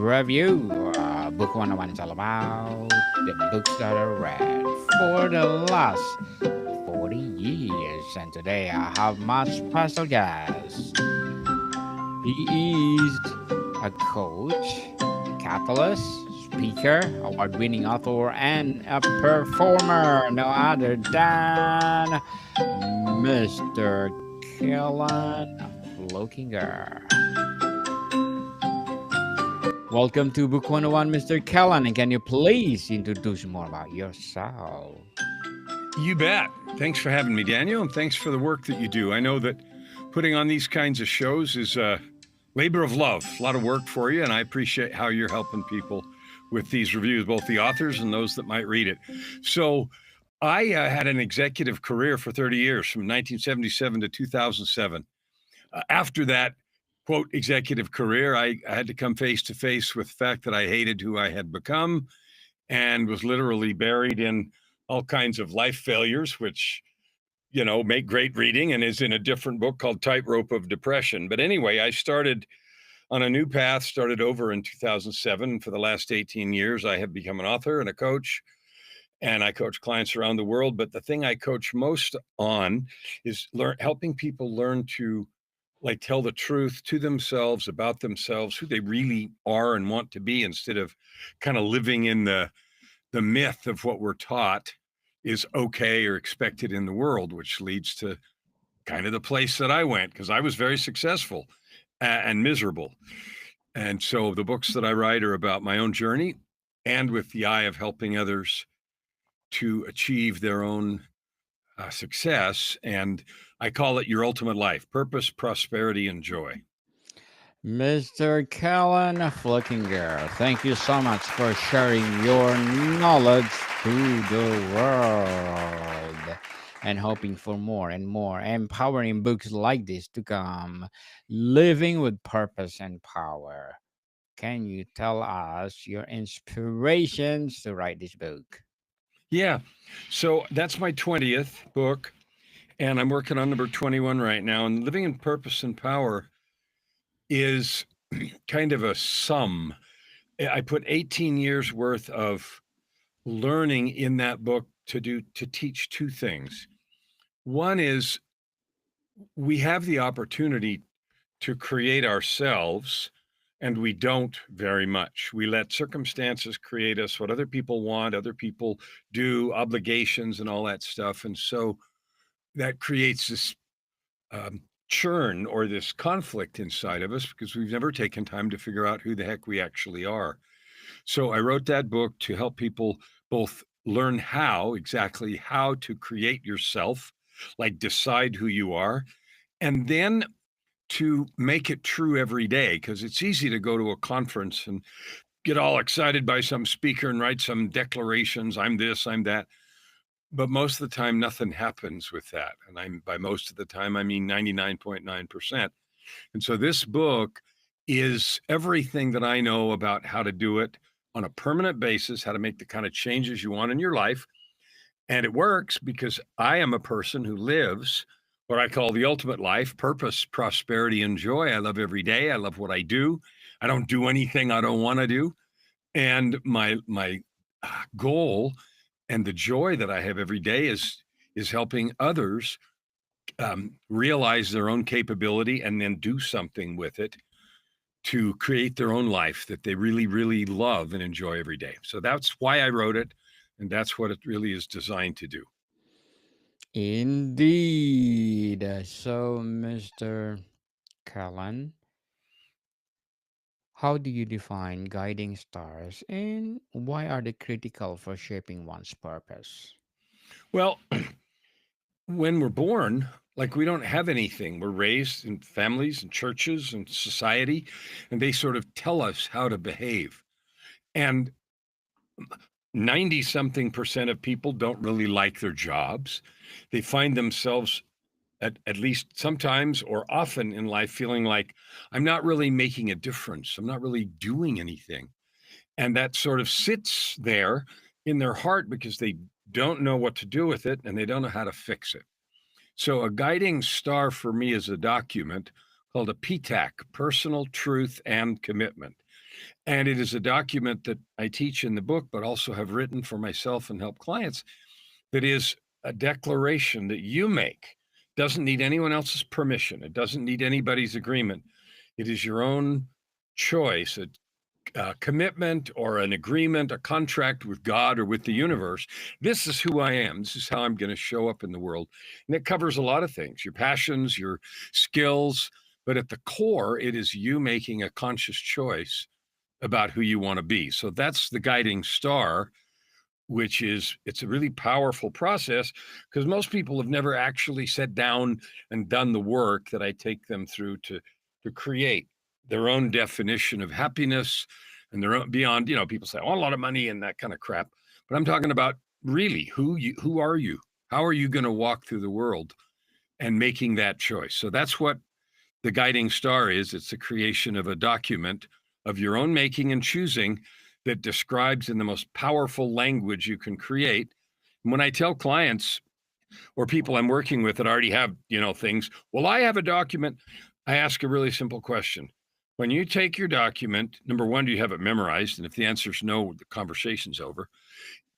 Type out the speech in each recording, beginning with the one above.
review. Book 101 is all about the books that I read for the last 40 years. And today I have my special guest. He is a coach, catalyst, speaker, award winning author, and a performer. No other than Mr. Kellan Fluckiger. Welcome to Book 101, Mr. Kellan. And can you please introduce more about yourself? You bet. Thanks for having me, Daniel, and thanks for the work that you do. I know that putting on these kinds of shows is a labor of love, a lot of work for you, and I appreciate how you're helping people with these reviews, both the authors and those that might read it. So I had an executive career for 30 years, from 1977 to 2007. After that, quote, executive career, I had to come face to face with the fact that I hated who I had become and was literally buried in all kinds of life failures, which, make great reading and is in a different book called Tightrope of Depression. But anyway, I started on a new path, started over in 2007. For the last 18 years, I have become an author and a coach, and I coach clients around the world. But the thing I coach most on is helping people learn to tell the truth to themselves about themselves, who they really are and want to be, instead of kind of living in the myth of what we're taught is okay or expected in the world, which leads to kind of the place that I went, because I was very successful and miserable. And so the books that I write are about my own journey, and with the eye of helping others to achieve their own success. And I call it Your Ultimate Life: Purpose, Prosperity, and Joy. Mr. Kellan Fluckiger, thank you so much for sharing your knowledge to the world and hoping for more and more empowering books like this to come. Living with Purpose and Power. Can you tell us your inspirations to write this book? Yeah. So that's my 20th book, and I'm working on number 21 right now. And Living in Purpose and Power is kind of a sum. I put 18 years worth of learning in that book to teach two things. One is we have the opportunity to create ourselves, and we don't very much. We let circumstances create us, what other people want, other people do, obligations and all that stuff. And so that creates this churn or this conflict inside of us, because we've never taken time to figure out who the heck we actually are. So I wrote that book to help people both learn exactly how to create yourself, like decide who you are, and then to make it true every day, because it's easy to go to a conference and get all excited by some speaker and write some declarations. I'm this, I'm that. But most of the time, nothing happens with that. And by most of the time, I mean 99.9%. And so this book is everything that I know about how to do it on a permanent basis, how to make the kind of changes you want in your life. And it works because I am a person who lives what I call the ultimate life: purpose, prosperity, and joy. I love every day. I love what I do. I don't do anything I don't want to do. And my goal and the joy that I have every day is helping others realize their own capability and then do something with it to create their own life that they really, really love and enjoy every day. So that's why I wrote it, and that's what it really is designed to do. Indeed. So, Mr. Kellan, how do you define guiding stars and why are they critical for shaping one's purpose? Well, when we're born, we don't have anything. We're raised in families and churches and society, and they sort of tell us how to behave. And 90 something percent of people don't really like their jobs. They find themselves at least sometimes or often in life feeling like, I'm not really making a difference. I'm not really doing anything. And that sort of sits there in their heart because they don't know what to do with it and they don't know how to fix it. So a guiding star for me is a document called a PTAC, Personal Truth and Commitment. And it is a document that I teach in the book, but also have written for myself and help clients, that is a declaration that you make. Doesn't need anyone else's permission. It doesn't need anybody's agreement. It is your own choice, a commitment or an agreement, a contract with God or with the universe. This is who I am. This is how I'm going to show up in the world. And it covers a lot of things, your passions, your skills. But at the core, it is you making a conscious choice about who you want to be. So that's the guiding star, which is, it's a really powerful process because most people have never actually sat down and done the work that I take them through to create their own definition of happiness and their own beyond, people say, I want a lot of money and that kind of crap. But I'm talking about really who are you? How are you going to walk through the world and making that choice? So that's what the guiding star is. It's the creation of a document of your own making and choosing that describes in the most powerful language you can create. And when I tell clients or people I'm working with that already have, things, well, I have a document, I ask a really simple question. When you take your document, number one, do you have it memorized? And if the answer is no, the conversation's over.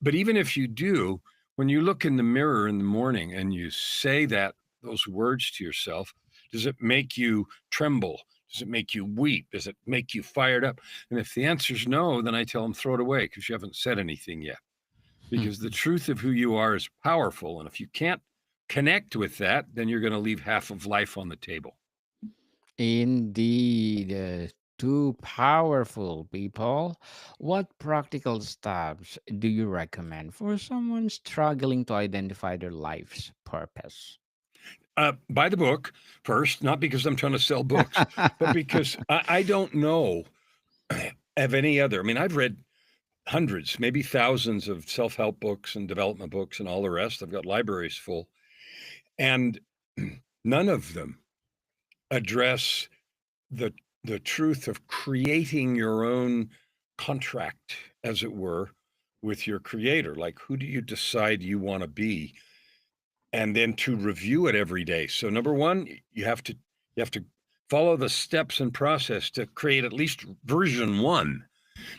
But even if you do, when you look in the mirror in the morning and you say those words to yourself, does it make you tremble? Does it make you weep? Does it make you fired up? And if the answer is no, then I tell them throw it away because you haven't said anything yet. Because the truth of who you are is powerful. And if you can't connect with that, then you're going to leave half of life on the table. Indeed, too powerful, people. What practical steps do you recommend for someone struggling to identify their life's purpose? Buy the book first, not because I'm trying to sell books, but because I don't know of any other. I mean, I've read hundreds, maybe thousands of self-help books and development books and all the rest. I've got libraries full. And none of them address the the truth of creating your own contract, as it were, with your creator. Like, who do you decide you want to be? And then to review it every day. So number one, you have to follow the steps and process to create at least version one,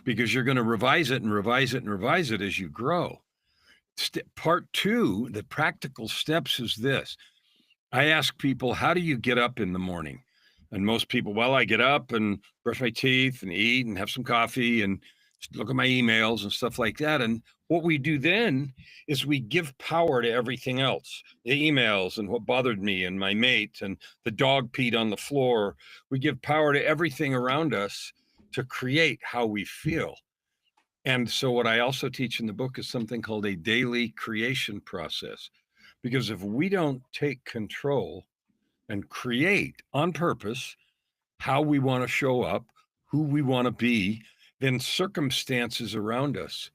because you're going to revise it and revise it and revise it as you grow. Part two, the practical steps is this. I ask people, how do you get up in the morning? And most people, well, I get up and brush my teeth and eat and have some coffee and look at my emails and stuff like that. And what we do then is we give power to everything else, the emails and what bothered me and my mate and the dog peed on the floor. We give power to everything around us to create how we feel. And so, what I also teach in the book is something called a daily creation process. Because if we don't take control and create on purpose how we want to show up, who we want to be, then circumstances around us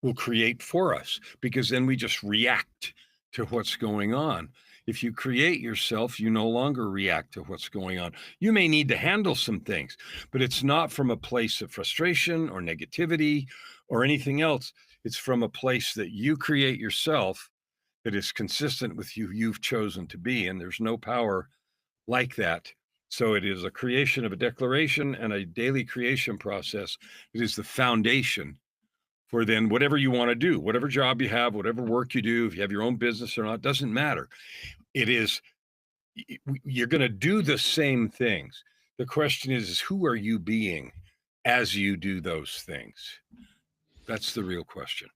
will create for us, because then we just react to what's going on. If you create yourself, you no longer react to what's going on. You may need to handle some things, but it's not from a place of frustration or negativity or anything else. It's from a place that you create yourself that is consistent with you've chosen to be. And there's no power like that. So it is a creation of a declaration and a daily creation process. It is the foundation for then whatever you want to do, whatever job you have, whatever work you do, if you have your own business or not, doesn't matter. It is, you're going to do the same things. The question is who are you being as you do those things? That's the real question.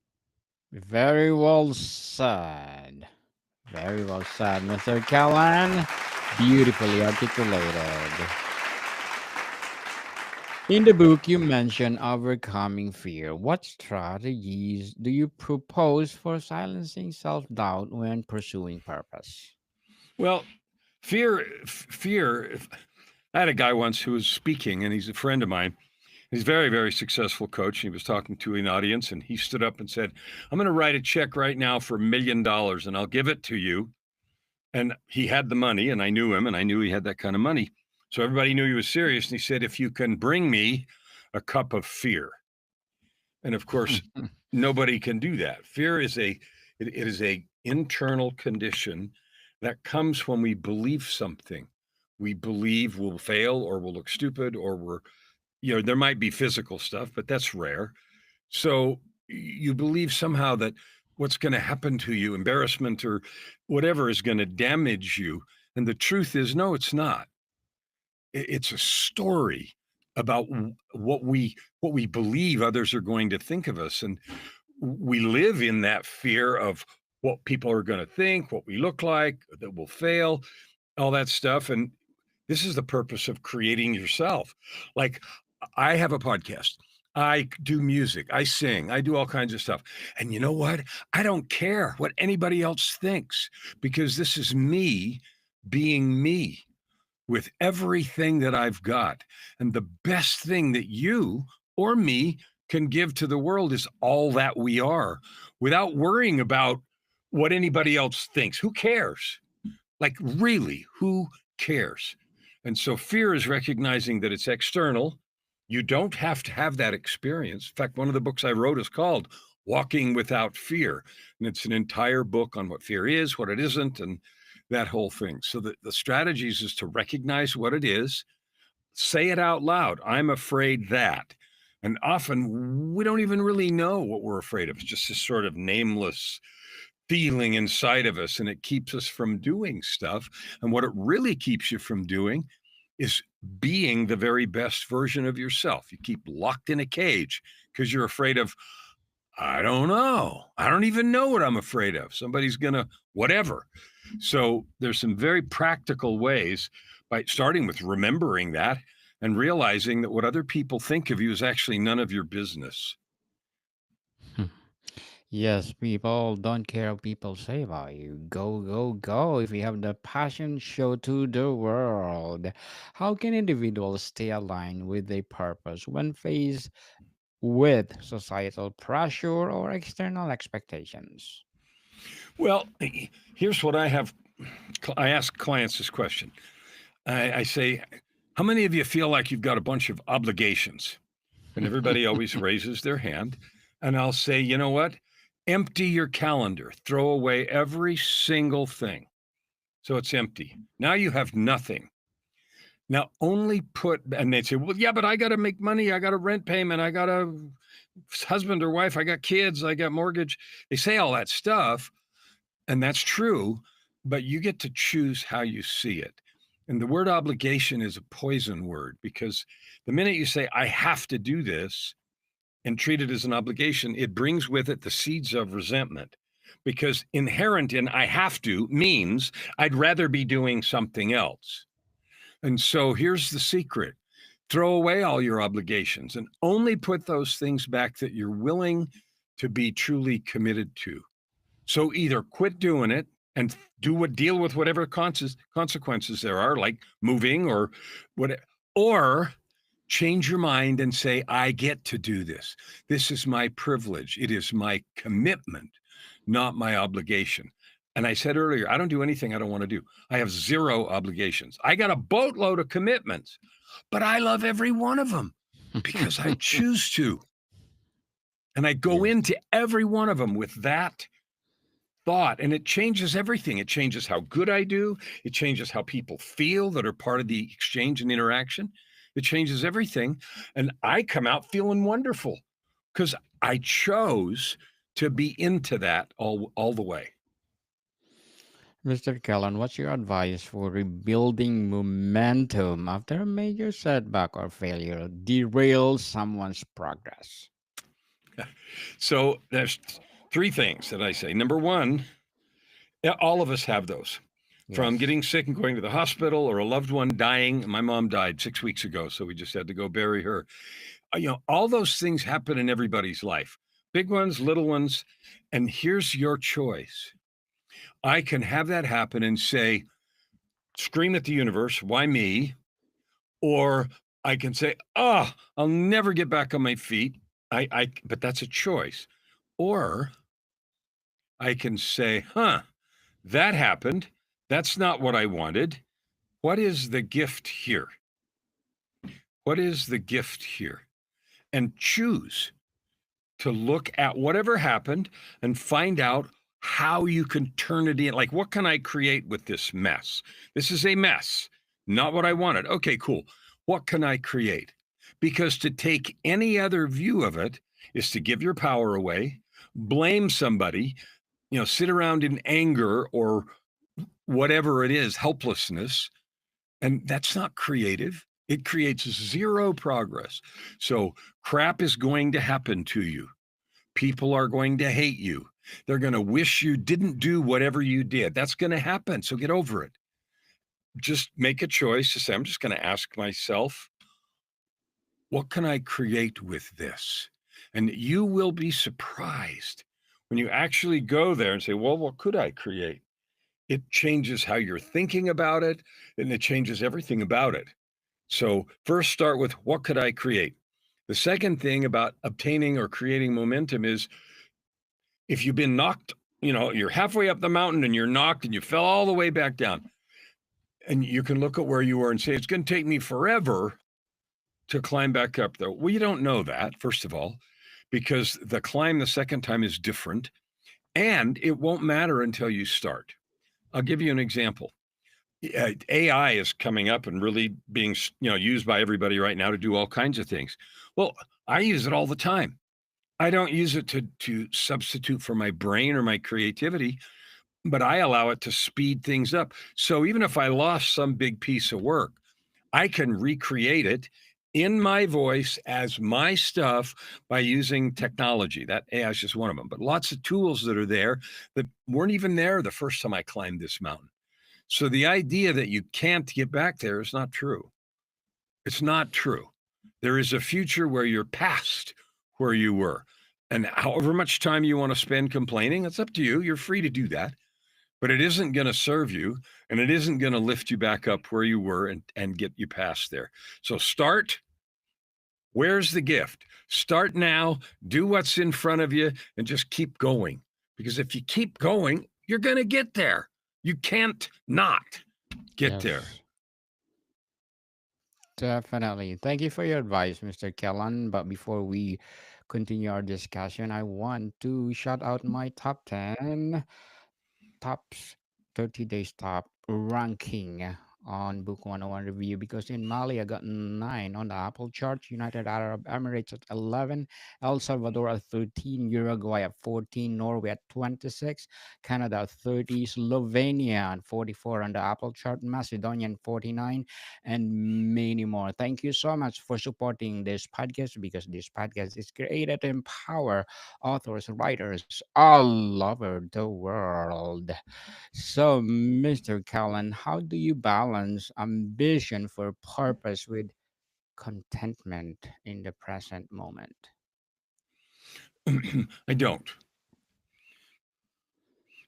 Very well said. Very well said, Mr. Kellan. Beautifully articulated. In the book, you mentioned overcoming fear. What strategies do you propose for silencing self doubt when pursuing purpose? Well, fear. I had a guy once who was speaking, and he's a friend of mine. He's a very, very successful coach. He was talking to an audience, and he stood up and said, I'm going to write a check right now for $1 million, and I'll give it to you. And he had the money, and I knew him, and I knew he had that kind of money. So everybody knew he was serious. And he said, if you can bring me a cup of fear. And of course, nobody can do that. Fear is it is a internal condition that comes when we believe something. we believe will fail or will look stupid or there might be physical stuff, but that's rare. So you believe somehow that what's going to happen to you, embarrassment or whatever, is going to damage you. And the truth is, no, it's not. It's a story about what we believe others are going to think of us, and we live in that fear of what people are going to think, what we look like, that will fail, all that stuff. And this is the purpose of creating yourself. Like, I have a podcast. I do music. I sing. I do all kinds of stuff. And you know what? I don't care what anybody else thinks, because this is me being me with everything that I've got. And the best thing that you or me can give to the world is all that we are, without worrying about what anybody else thinks. Who cares? Like, really, who cares? And so fear is recognizing that it's external. You don't have to have that experience. In fact, one of the books I wrote is called Walking Without Fear. And it's an entire book on what fear is, what it isn't, and that whole thing. So the strategies is to recognize what it is, say it out loud. I'm afraid that. And often we don't even really know what we're afraid of. It's just this sort of nameless feeling inside of us, and it keeps us from doing stuff. And what it really keeps you from doing is being the very best version of yourself. You keep locked in a cage because you're afraid of, I don't know. I don't even know what I'm afraid of. Somebody's going to whatever. So there's some very practical ways, by starting with remembering that and realizing that what other people think of you is actually none of your business. Yes, people don't care what people say about you. Go, go, go. If you have the passion, show to the world. How can individuals stay aligned with their purpose when faced with societal pressure or external expectations? Well, here's what I have. I ask clients this question. I say, how many of you feel like you've got a bunch of obligations? And everybody always raises their hand. And I'll say, you know what? Empty your calendar, throw away every single thing. So it's empty. Now you have nothing. Now only put, and they'd say, well, yeah, but I got to make money. I got a rent payment. I got a husband or wife. I got kids. I got mortgage. They say all that stuff. And that's true, but you get to choose how you see it. And the word obligation is a poison word, because the minute you say, I have to do this, and treat it as an obligation, it brings with it the seeds of resentment. Because inherent in I have to means I'd rather be doing something else. And so here's the secret: throw away all your obligations and only put those things back that you're willing to be truly committed to. So either quit doing it and deal with whatever consequences there are, like moving or whatever, or change your mind and say, I get to do this. This is my privilege. It is my commitment, not my obligation. And I said earlier, I don't do anything I don't want to do. I have zero obligations. I got a boatload of commitments, but I love every one of them because I choose to. And I go Yes. into every one of them with that thought, and it changes everything. It changes how good I do. It changes how people feel that are part of the exchange and interaction. It changes everything. And I come out feeling wonderful because I chose to be into that all the way. Mr. Kellan, what's your advice for rebuilding momentum after a major setback or failure derails someone's progress? So there's three things that I say. Number one, all of us have those. From Yes. getting sick and going to the hospital, or a loved one dying. My mom died 6 weeks ago, so we just had to go bury her. All those things happen in everybody's life, big ones, little ones. And here's your choice. I can have that happen and say, scream at the universe, why me? Or I can say, I'll never get back on my feet. But that's a choice. Or I can say, that happened. That's not what I wanted. What is the gift here? What is the gift here? And choose to look at whatever happened and find out how you can turn it in. Like, what can I create with this mess? This is a mess. Not what I wanted. Okay, cool. What can I create? Because to take any other view of it is to give your power away, blame somebody, sit around in anger or whatever it is, helplessness. And that's not creative. It creates zero progress. So crap is going to happen to you. People are going to hate you. They're going to wish you didn't do whatever you did. That's going to happen. So get over it. Just make a choice to say, I'm just going to ask myself, what can I create with this? And you will be surprised when you actually go there and say, well, what could I create? It changes how you're thinking about it, and it changes everything about it. So, first start with what could I create? The second thing about obtaining or creating momentum is if you've been knocked, you're halfway up the mountain and you're knocked and you fell all the way back down. And you can look at where you were and say, it's going to take me forever to climb back up there. Well, you don't know that, first of all, because the climb the second time is different and it won't matter until you start. I'll give you an example. AI is coming up and really being used by everybody right now to do all kinds of things. Well, I use it all the time. I don't use it to substitute for my brain or my creativity, but I allow it to speed things up. So even if I lost some big piece of work, I can recreate it in my voice as my stuff by using technology. That AI is just one of them, but lots of tools that are there that weren't even there the first time I climbed this mountain. So the idea that you can't get back there is not true. It's not true. There is a future where you're past where you were. And however much time you want to spend complaining, it's up to you. You're free to do that. But it isn't going to serve you and it isn't going to lift you back up where you were and get you past there. So start. Where's the gift? Start now, do what's in front of you, and just keep going. Because if you keep going, you're going to get there. You can't not get there. Yes, definitely. Thank you for your advice, Mr. Kellan. But before we continue our discussion, I want to shout out my top 10 tops 30 days top ranking on Book 101 review, because in Mali I got 9 on the Apple chart, United Arab Emirates at 11, El Salvador at 13, Uruguay at 14, Norway at 26, Canada at 30, Slovenia at 44 on the Apple chart, Macedonia at 49, and many more. Thank you so much for supporting this podcast, because this podcast is created to empower authors, writers all over the world. So, Mr. Callan, how do you balance ambition for purpose with contentment in the present moment? I don't.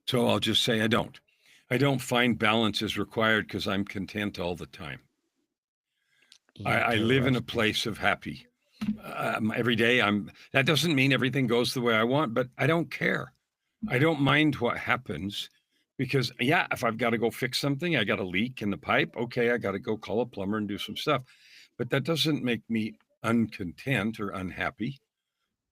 So I'll just say I don't. I don't find balance is required because I'm content all the time. I live in a Interesting. place of happy. Every day that doesn't mean everything goes the way I want, but I don't care. I don't mind what happens because yeah, if I've got to go fix something, I got a leak in the pipe, okay, I got to go call a plumber and do some stuff. But that doesn't make me uncontent or unhappy.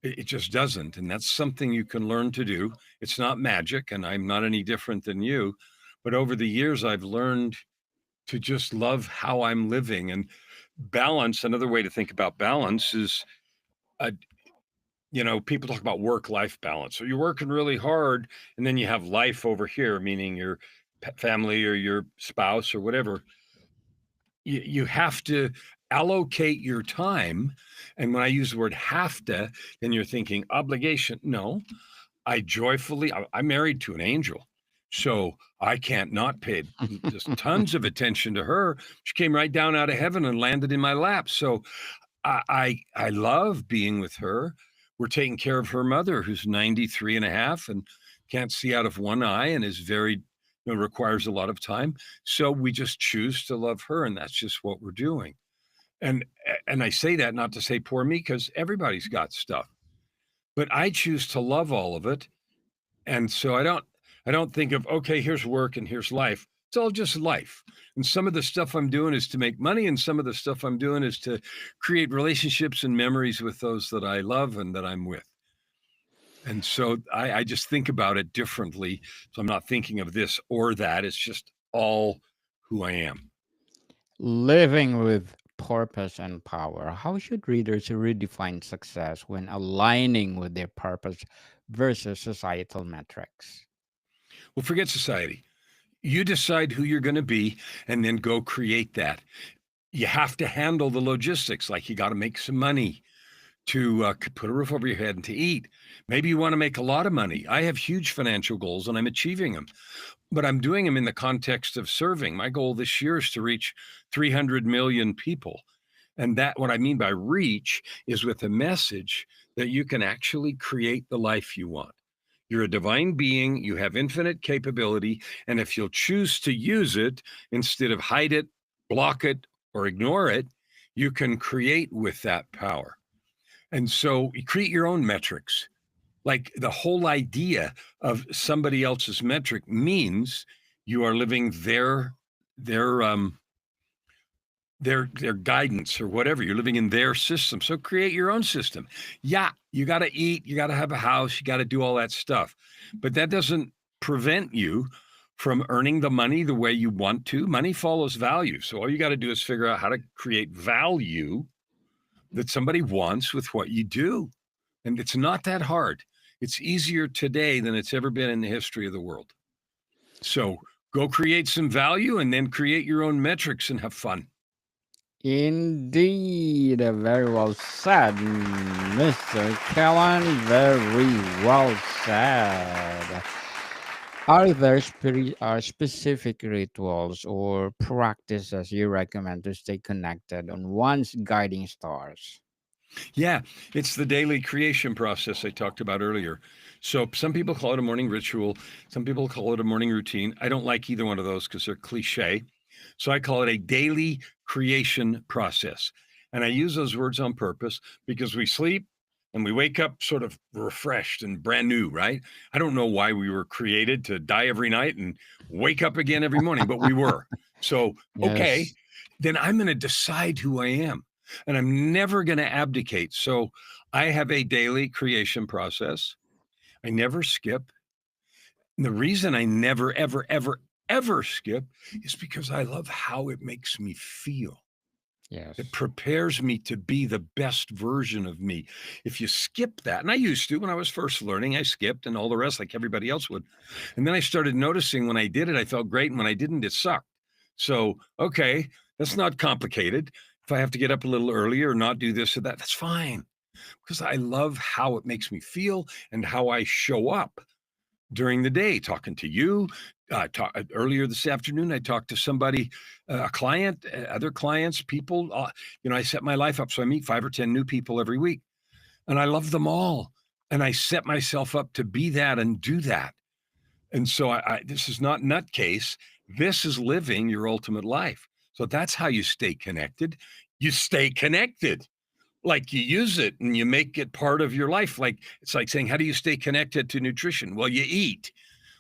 It just doesn't. And that's something you can learn to do. It's not magic, and I'm not any different than you. But over the years, I've learned to just love how I'm living. And balance, another way to think about balance is, uh, people talk about work life balance. So you're working really hard, and then you have life over here, meaning your family or your spouse or whatever. You have to allocate your time. And when I use the word have to, then you're thinking obligation. No, I'm married to an angel. So I can't not pay just tons of attention to her. She came right down out of heaven and landed in my lap. So I love being with her. We're taking care of her mother, who's 93 and a half and can't see out of one eye and is very, requires a lot of time. So we just choose to love her, and that's just what we're doing. And and I say that not to say poor me, because everybody's got stuff, but I choose to love all of it. And so I don't think of, okay, here's work and here's life. It's all just life. And some of the stuff I'm doing is to make money, and some of the stuff I'm doing is to create relationships and memories with those that I love and that I'm with. And so I just think about it differently. So I'm not thinking of this or that. It's just all who I am. Living with purpose and power. How should readers redefine success when aligning with their purpose versus societal metrics? Well, forget society. You decide who you're going to be and then go create that. You have to handle the logistics, like you got to make some money to put a roof over your head and to eat. Maybe you want to make a lot of money. I have huge financial goals and I'm achieving them, but I'm doing them in the context of serving. My goal this year is to reach 300 million people. And that, what I mean by reach, is with a message that you can actually create the life you want. You're a divine being, you have infinite capability, and if you'll choose to use it instead of hide it, block it, or ignore it, you can create with that power. And so you create your own metrics. Like the whole idea of somebody else's metric means you are living their their guidance or whatever. You're living in their system. So create your own system. Yeah, you got to eat, you got to have a house, you got to do all that stuff. But that doesn't prevent you from earning the money the way you want to. Money follows value. So all you got to do is figure out how to create value that somebody wants with what you do. And it's not that hard. It's easier today than it's ever been in the history of the world. So go create some value and then create your own metrics and have fun. Indeed, very well said, Mr. Kellan. Very well said. Are there specific rituals or practices you recommend to stay connected on one's guiding stars? Yeah, it's the daily creation process I talked about earlier. So some people call it a morning ritual, some people call it a morning routine. I don't like either one of those because they're cliche. So I call it a daily creation process. And I use those words on purpose because we sleep and we wake up sort of refreshed and brand new, right? I don't know why we were created to die every night and wake up again every morning, but we were. So, okay, Yes. then I'm going to decide who I am and I'm never going to abdicate. So I have a daily creation process. I never skip. And the reason I never, ever, ever, ever skip is because I love how it makes me feel. It Yes. prepares me to be the best version of me. If you skip that, and I used to when I was first learning, I skipped and all the rest like everybody else would. And then I started noticing when I did it, I felt great. And when I didn't, it sucked. So, okay, that's not complicated. If I have to get up a little earlier or not do this or that, that's fine because I love how it makes me feel and how I show up during the day, talking to you. Earlier this afternoon, I talked to somebody, a client, other clients, people. I set my life up so I meet 5 or 10 new people every week, and I love them all. And I set myself up to be that and do that. And so this is not nutcase. This is living your ultimate life. So that's how you stay connected. You stay connected like you use it and you make it part of your life. Like it's like saying, how do you stay connected to nutrition? Well, you eat.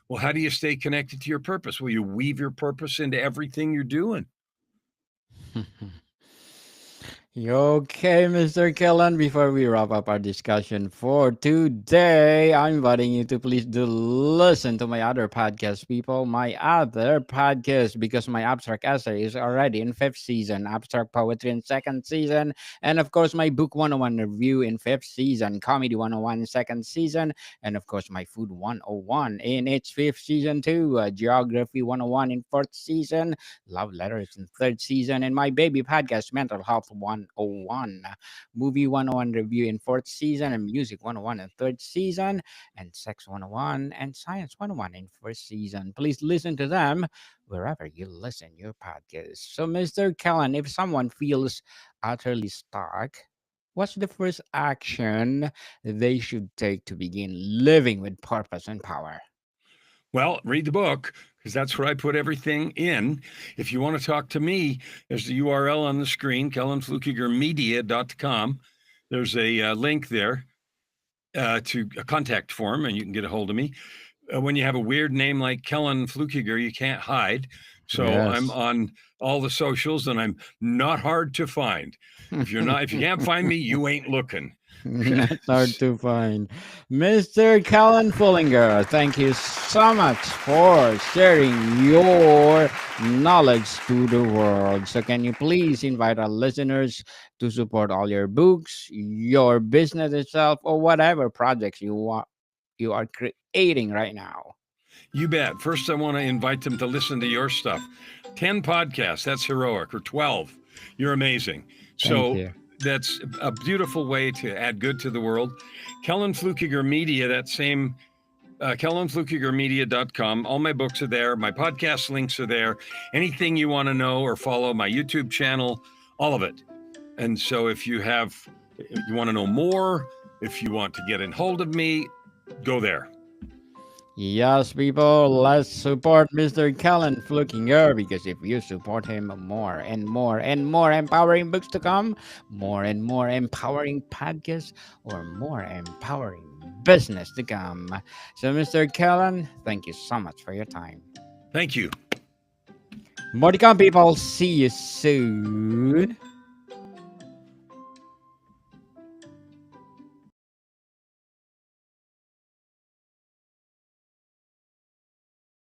Well, how do you stay connected to your purpose? Well, you weave your purpose into everything you're doing. Okay, Mr. Kellan, before we wrap up our discussion for today, I'm inviting you to please do listen to my other podcast, people. My other podcast, because my abstract essay is already in fifth season, abstract poetry in second season, and of course, my book 101 review in fifth season, comedy 101 in second season, and of course, my food 101 in its fifth season, too, geography 101 in fourth season, love letters in third season, and my baby podcast, Mental Health 101, Movie 101 review in fourth season, and Music 101 in third season, and Sex 101 and Science 101 in first season. Please listen to them wherever you listen your podcast. So, Mr. Kellan, if someone feels utterly stuck, what's the first action they should take to begin living with purpose and power? Well, read the book because that's where I put everything in. If you want to talk to me, there's the URL on the screen, kellanfluckigermedia.com. There's a link there to a contact form, and you can get a hold of me. When you have a weird name like Kellan Fluckiger, you can't hide. So I'm Yes. on all the socials, and I'm not hard to find. If you can't find me, you ain't looking. That's hard to find. Mr. Kellan Fluckiger, thank you so much for sharing your knowledge to the world. So, can you please invite our listeners to support all your books, your business itself, or whatever projects you are creating right now? You bet. First, I want to invite them to listen to your stuff. 10 podcasts, that's heroic, or 12. You're amazing. Thank So you. that's a beautiful way to add good to the world. Kellan Fluckiger Media, that same kellanfluckigermedia.com. All my books are there. My podcast links are there. Anything you want to know or follow, my YouTube channel, all of it. And so if you want to know more, if you want to get in hold of me, go there. Yes, people, let's support Mr. Kellan Fluckiger because if you support him, more and more and more empowering books to come, more and more empowering podcasts, or more empowering business to come. So, Mr. Kellan, thank you so much for your time. Thank you. More to come, people. See you soon.